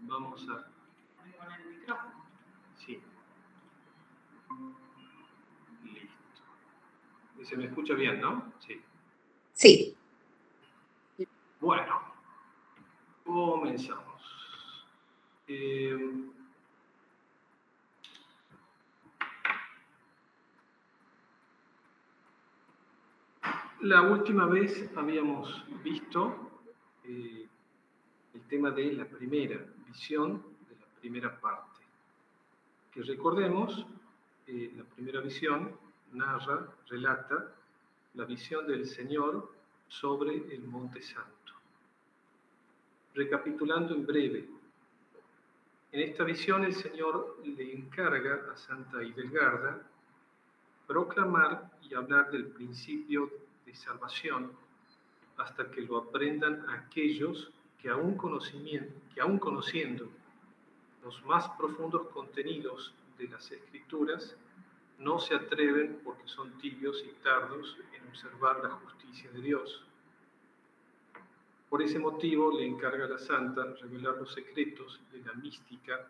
Vamos a... Con el micrófono. Sí. Listo. Y se me escucha bien, ¿no? Sí. Sí. Bueno, comenzamos. La última vez habíamos visto el tema de la primera visión de la primera parte. Que recordemos, la primera visión narra, relata la visión del Señor sobre el Monte Santo. Recapitulando en breve, en esta visión el Señor le encarga a Santa Hildegarda proclamar y hablar del principio de salvación hasta que lo aprendan aquellos que aún conociendo los más profundos contenidos de las Escrituras, no se atreven porque son tibios y tardos en observar la justicia de Dios. Por ese motivo le encarga a la santa revelar los secretos de la mística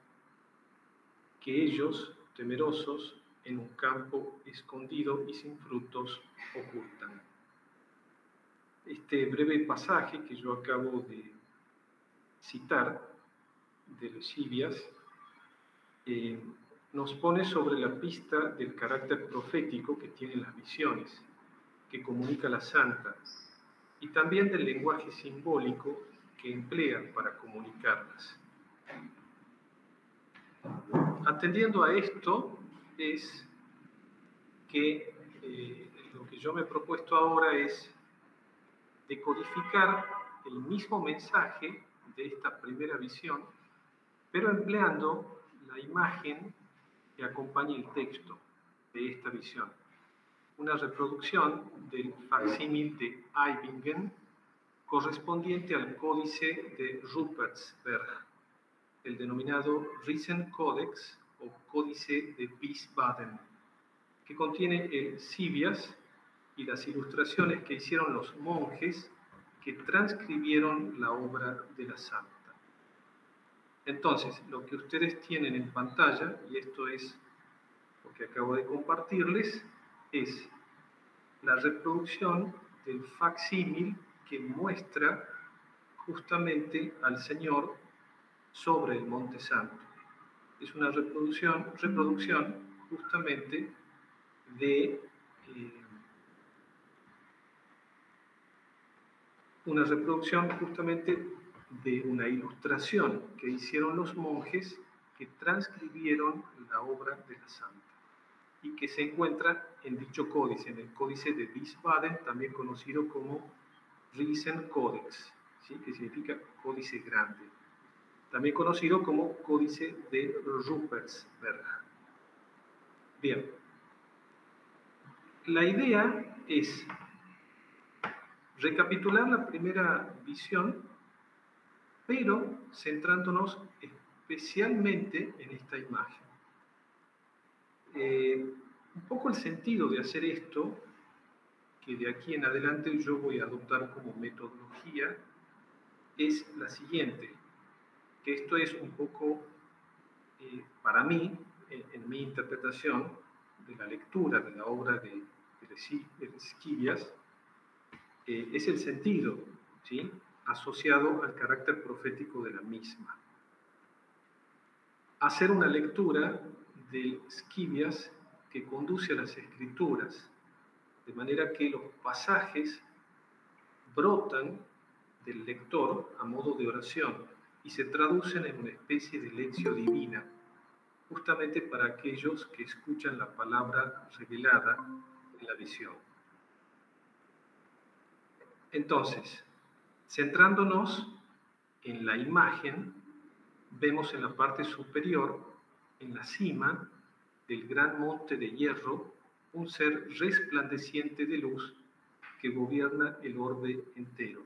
que ellos, temerosos, en un campo escondido y sin frutos, ocultan. Este breve pasaje que yo acabo de citar, de Lesibias, nos pone sobre la pista del carácter profético que tienen las visiones, que comunica la santa, y también del lenguaje simbólico que emplea para comunicarlas. Atendiendo a esto, es que lo que yo me he propuesto ahora es decodificar el mismo mensaje de esta primera visión, pero empleando la imagen que acompaña el texto de esta visión. Una reproducción del facsímil de Eibingen correspondiente al códice de Rupertsberg, el denominado Riesenkodex o Códice de Wiesbaden, que contiene el Sivias y las ilustraciones que hicieron los monjes que transcribieron la obra de la santa. Entonces, lo que ustedes tienen en pantalla, y esto es lo que acabo de compartirles, es la reproducción del facsímil que muestra justamente al Señor sobre el Monte Santo. Es una reproducción justamente de una ilustración que hicieron los monjes que transcribieron la obra de la santa y que se encuentra en dicho códice, en el códice de Wiesbaden, también conocido como Riesenkodex, ¿sí? Que significa códice grande, también conocido como códice de Rupertsberg. Bien, la idea es recapitular la primera visión, pero centrándonos especialmente en esta imagen. Un poco el sentido de hacer esto, que de aquí en adelante yo voy a adoptar como metodología, es la siguiente, que esto es un poco, para mí, en mi interpretación de la lectura de la obra de Lesibias, es el sentido, ¿sí?, asociado al carácter profético de la misma. Hacer una lectura de Lesibias que conduce a las Escrituras, de manera que los pasajes brotan del lector a modo de oración y se traducen en una especie de lección divina, justamente para aquellos que escuchan la palabra revelada en la visión. Entonces, centrándonos en la imagen, vemos en la parte superior, en la cima del gran monte de hierro, un ser resplandeciente de luz que gobierna el orbe entero.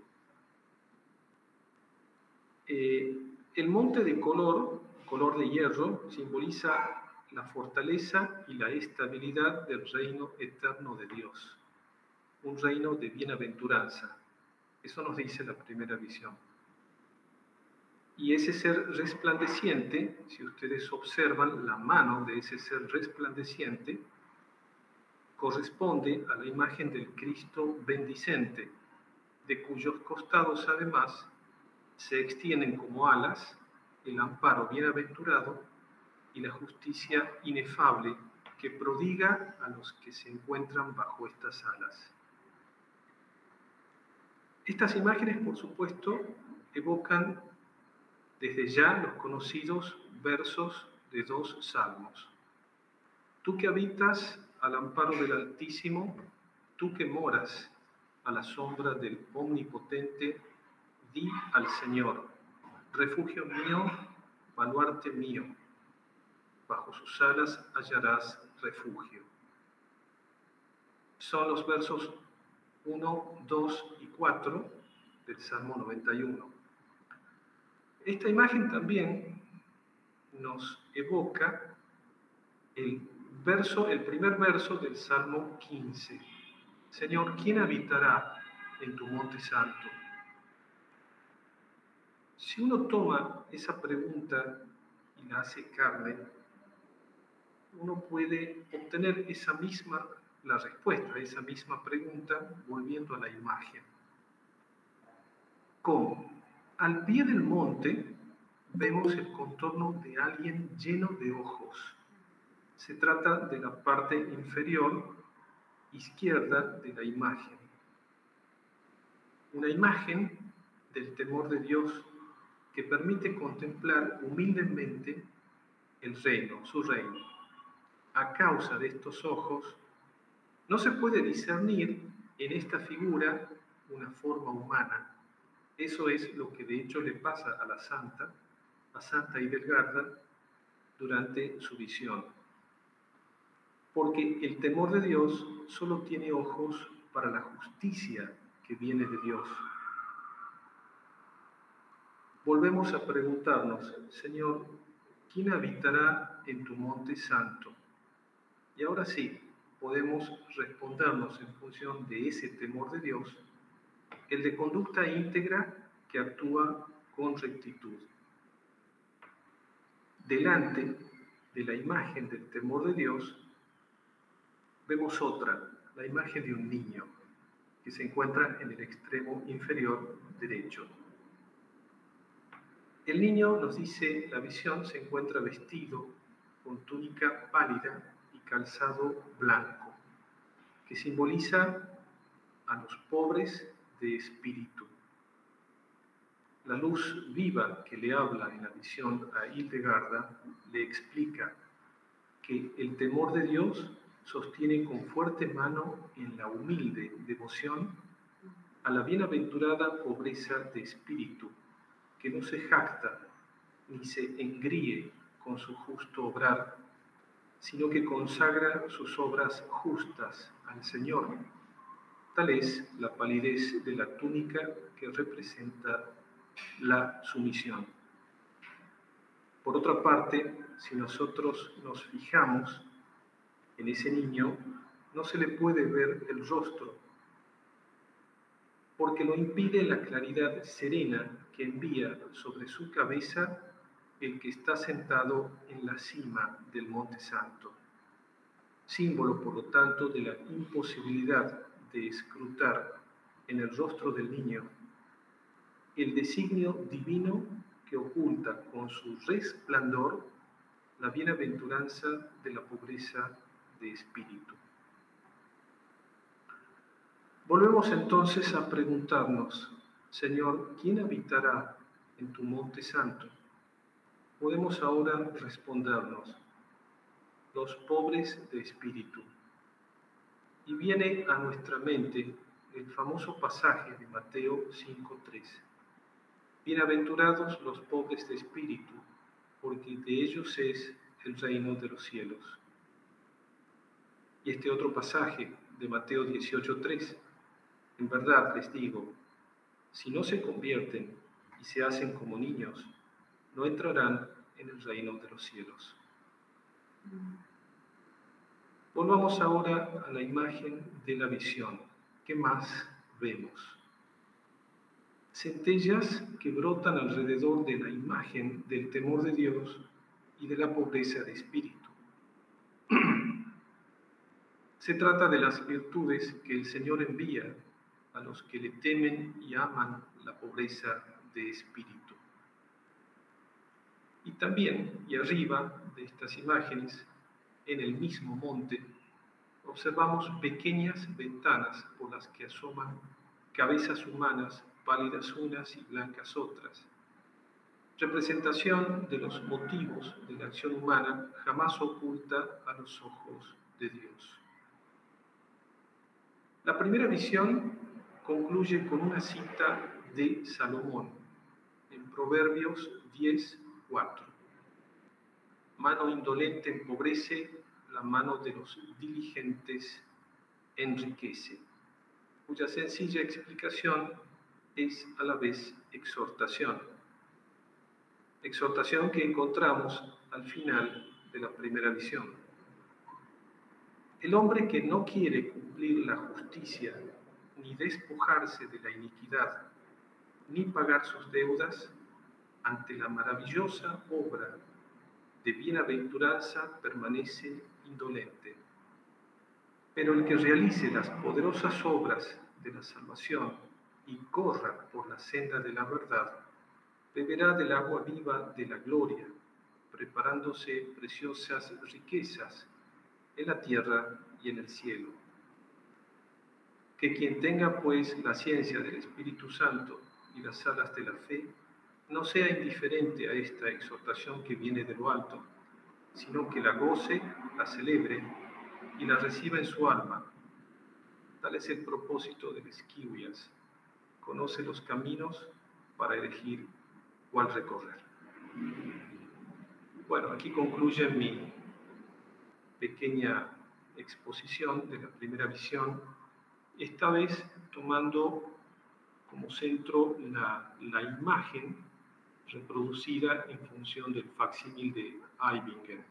El monte de color de hierro, simboliza la fortaleza y la estabilidad del reino eterno de Dios, un reino de bienaventuranza. Eso nos dice la primera visión. Y ese ser resplandeciente, si ustedes observan la mano de ese ser resplandeciente, corresponde a la imagen del Cristo bendicente, de cuyos costados además se extienden como alas el amparo bienaventurado y la justicia inefable que prodiga a los que se encuentran bajo estas alas. Estas imágenes, por supuesto, evocan desde ya los conocidos versos de 2 salmos. Tú que habitas al amparo del Altísimo, tú que moras a la sombra del Omnipotente, di al Señor, refugio mío, baluarte mío, bajo sus alas hallarás refugio. Son los versos 1, 2 y 4 del Salmo 91. Esta imagen también nos evoca el primer verso del Salmo 15. Señor, ¿quién habitará en tu monte santo? Si uno toma esa pregunta y la hace carne, uno puede obtener la respuesta a esa misma pregunta volviendo a la imagen. ¿Cómo? Al pie del monte vemos el contorno de alguien lleno de ojos. Se trata de la parte inferior izquierda de la imagen. Una imagen del temor de Dios que permite contemplar humildemente el reino, su reino. A causa de estos ojos, no se puede discernir en esta figura una forma humana. Eso es lo que de hecho le pasa a Santa Hidelgarda, durante su visión. Porque el temor de Dios solo tiene ojos para la justicia que viene de Dios. Volvemos a preguntarnos, Señor, ¿quién habitará en tu monte santo? Y ahora sí, podemos respondernos en función de ese temor de Dios, el de conducta íntegra que actúa con rectitud. Delante de la imagen del temor de Dios, vemos otra, la imagen de un niño, que se encuentra en el extremo inferior derecho. El niño, nos dice la visión, se encuentra vestido con túnica pálida y calzado blanco, que simboliza a los pobres de espíritu. La luz viva que le habla en la visión a Hildegarda le explica que el temor de Dios sostiene con fuerte mano en la humilde devoción a la bienaventurada pobreza de espíritu, que no se jacta ni se engríe con su justo obrar, sino que consagra sus obras justas al Señor. Tal es la palidez de la túnica que representa la sumisión. Por otra parte, si nosotros nos fijamos en ese niño, no se le puede ver el rostro, porque lo impide la claridad serena que envía sobre su cabeza el que está sentado en la cima del Monte Santo, símbolo, por lo tanto, de la imposibilidad de escrutar en el rostro del niño el designio divino que oculta con su resplandor la bienaventuranza de la pobreza de espíritu. Volvemos entonces a preguntarnos, Señor, ¿quién habitará en tu monte santo? Podemos ahora respondernos, los pobres de espíritu. Y viene a nuestra mente el famoso pasaje de Mateo 5:3. Bienaventurados los pobres de espíritu, porque de ellos es el reino de los cielos. Y este otro pasaje de Mateo 18:3. En verdad les digo, si no se convierten y se hacen como niños, no entrarán en el reino de los cielos. Volvamos ahora a la imagen de la visión. ¿Qué más vemos? centellas que brotan alrededor de la imagen del temor de Dios y de la pobreza de espíritu. Se trata de las virtudes que el Señor envía a los que le temen y aman la pobreza de espíritu. Y también, y arriba de estas imágenes, en el mismo monte, observamos pequeñas ventanas por las que asoman cabezas humanas, pálidas unas y blancas otras, representación de los motivos de la acción humana jamás oculta a los ojos de Dios. La primera visión concluye con una cita de Salomón en Proverbios 10:4. Mano indolente empobrece, la mano de los diligentes enriquece, cuya sencilla explicación es a la vez exhortación. Exhortación que encontramos al final de la primera visión. El hombre que no quiere cumplir la justicia, ni despojarse de la iniquidad, ni pagar sus deudas, ante la maravillosa obra de bienaventuranza permanece indolente. Pero el que realice las poderosas obras de la salvación y corra por la senda de la verdad, beberá del agua viva de la gloria, preparándose preciosas riquezas en la tierra y en el cielo. Que quien tenga pues la ciencia del Espíritu Santo y las alas de la fe, no sea indiferente a esta exhortación que viene de lo alto, sino que la goce, la celebre y la reciba en su alma. Tal es el propósito del Esquivias. Conoce los caminos para elegir cuál recorrer. Bueno, aquí concluye mi pequeña exposición de la primera visión, esta vez tomando como centro la imagen reproducida en función del facsímil de Eibingen.